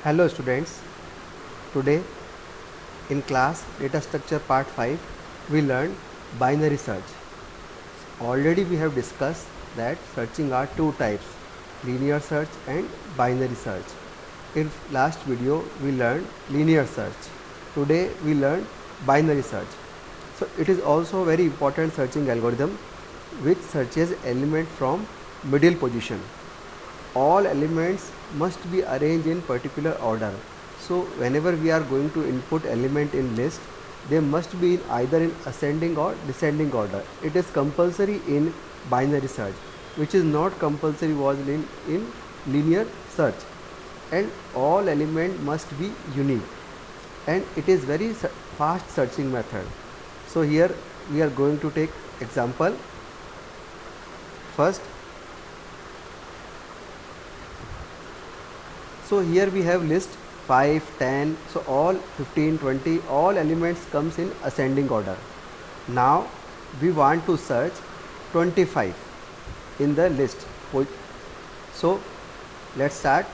Hello students, today in class data structure part 5 we learned binary search. Already we have discussed that searching are two types, linear search and binary search. In last video we learned linear search. Today we learned binary search. So it is also a very important searching algorithm which searches element from middle position. All elements must be arranged in particular order. So whenever we are going to input element in list, they must be either in ascending or descending order. It is compulsory in binary search, which is not compulsory was in linear search. And all element must be unique. And it is very fast searching method. So here we are going to take example. First, so here we have list 5, 10, so all 15, 20, all elements comes in ascending order. Now we want to search 25 in the list. So let's start.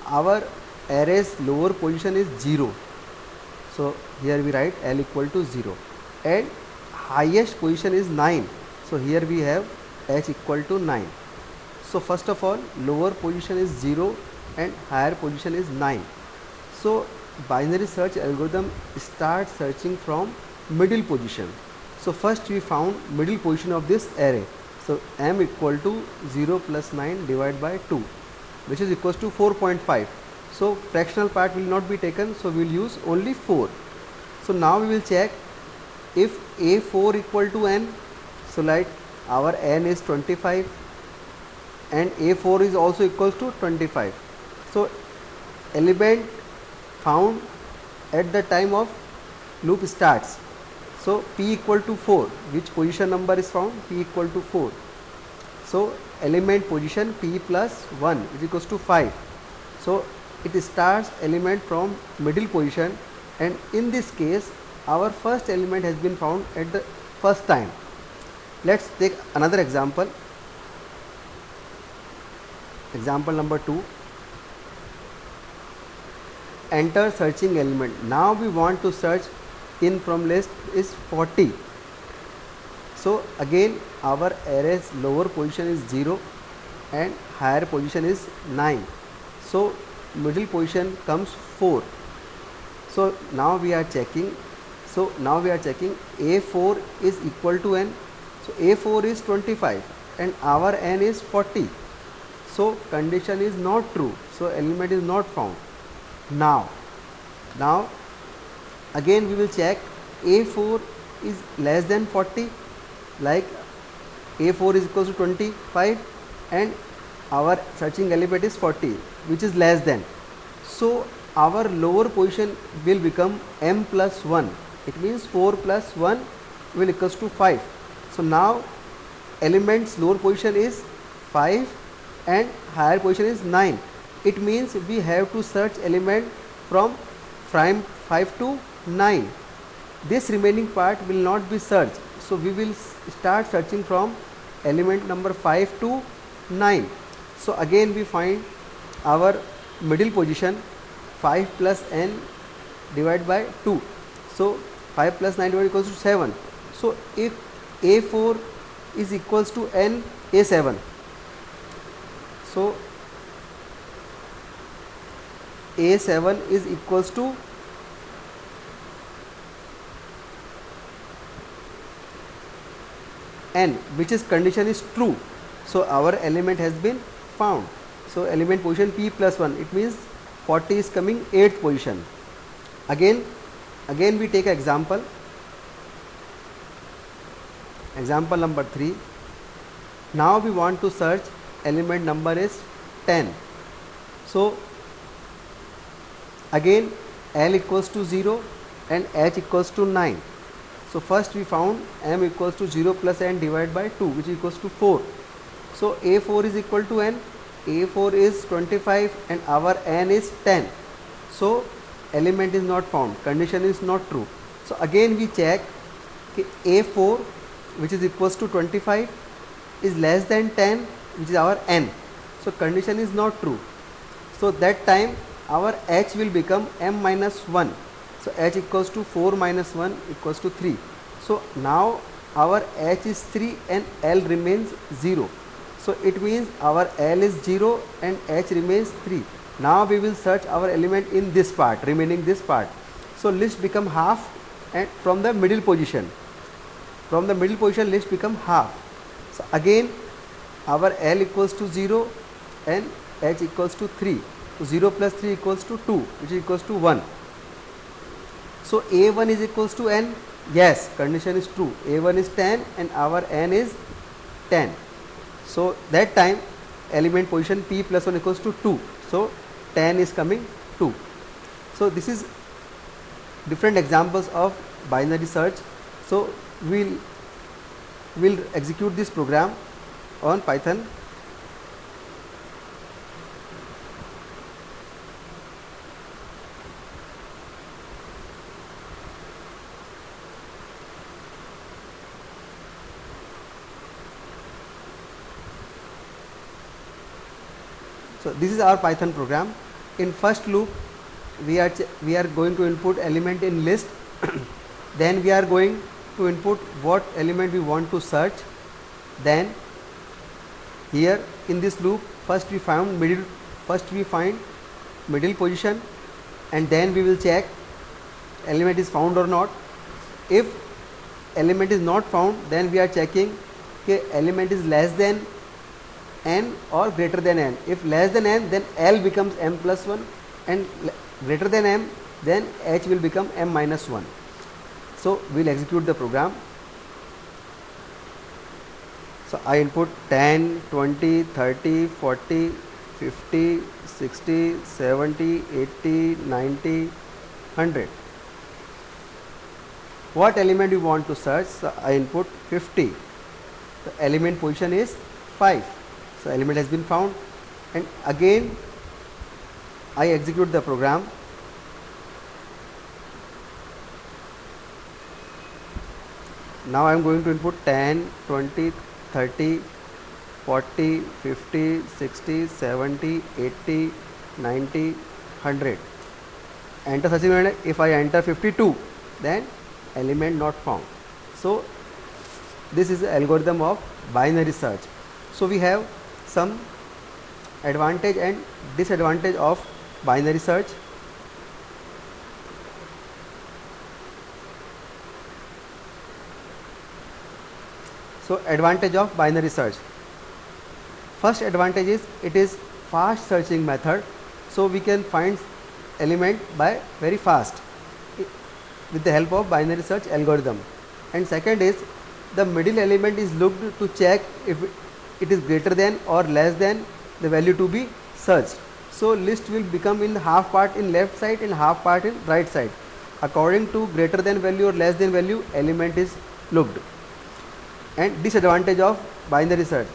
Our array's lower position is 0. So here we write L equal to 0 and highest position is 9. So here we have H equal to 9. So first of all, lower position is 0 and higher position is 9. So binary search algorithm starts searching from middle position. So first we found middle position of this array. So M equal to 0 plus 9 divided by 2, which is equals to 4.5. So fractional part will not be taken, so we will use only 4. So now we will check if A4 equal to N. So like our N is 25 and A4 is also equals to 25. So element found at the time of loop starts. So P equal to 4, which position number is found? P equal to 4. So element position P plus 1 is equals to 5. So it starts element from middle position, and in this case our first element has been found at the first time. Let's take another example. Example number 2. Enter searching element. Now we want to search in from list is 40. So again our array's lower position is 0 and higher position is 9. So middle position comes 4. So now we are checking. So now we are checking A4 is equal to N. So A4 is 25 and our N is 40. So condition is not true. So element is not found. Now again we will check A4 is less than 40, like A4 is equal to 25 and our searching element is 40, which is less than. So our lower position will become M plus 1. It means 4 plus 1 will equals to 5. So now element's lower position is 5 and higher position is 9. It means we have to search element from 5 to 9. This remaining part will not be searched. So we will start searching from element number 5 to 9. So again we find our middle position 5 plus N divided by 2. So 5 plus 9 divided equals to 7. So if A4 is equals to N, A7. So A7 is equals to N, which is condition is true. So our element has been found. So element position P plus 1, it means 40 is coming 8th position. Again we take example. Example number 3. Now we want to search element number is 10. So again L equals to 0 and H equals to 9. So first we found M equals to 0 plus N divided by 2, which equals to 4. So A4 is equal to N. A4 is 25 and our N is 10. So element is not found. Condition is not true. So again we check A4, which is equals to 25, is less than 10, which is our N. So condition is not true. So So that time our h will become m minus 1. So h equals to 4 minus 1 equals to 3. So now our h is 3 and L remains 0. So it means our L is 0 and h remains 3. Now we will search our element in this part, remaining this part. So list become half, and from the middle position. From the middle position list become half. So again our L equals to 0 and h equals to 3. So 0 plus 3 equals to 2, which is equals to 1. So A1 is equals to n. Yes, condition is true. A1 is 10 and our n is 10. So that time element position p plus 1 equals to 2. So 10 is coming 2. So this is different examples of binary search. So we'll execute this program on Python. So this is our Python program. In first loop we are going to input element in list. Then we are going to input what element we want to search. Then here in this loop first we find middle position, and then we will check element is found or not. If element is not found, then we are checking कि element is less than n or greater than n. If less than n, then L becomes m plus 1, and greater than m, then h will become m minus 1. So we will execute the program. So I input 10, 20, 30, 40, 50, 60, 70, 80, 90, 100. What element you want to search? So I input 50. The element position is 5. So element has been found, and again I execute the program. Now I am going to input 10, 20, 30, 40, 50, 60, 70, 80, 90, 100. Enter searching element. If I enter 52, then element not found. So this is the algorithm of binary search. So we have some advantage and disadvantage of binary search. So advantage of binary search. First advantage is it is fast searching method. So we can find element by very fast with the help of binary search algorithm. And second is the middle element is looked to check if it is greater than or less than the value to be searched. So list will become in half part in left side and half part in right side. According to greater than value or less than value, element is looked. And disadvantage of binary search.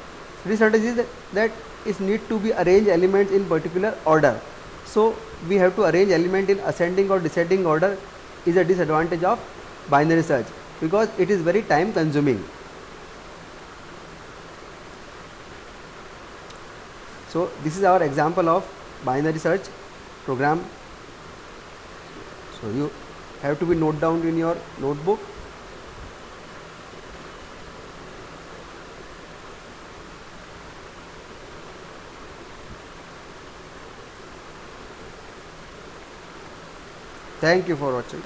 Disadvantage is that it need to be arrange elements in particular order. So we have to arrange element in ascending or descending order is a disadvantage of binary search, because it is very time consuming. So this is our example of binary search program. So you have to be note down in your notebook. Thank you for watching.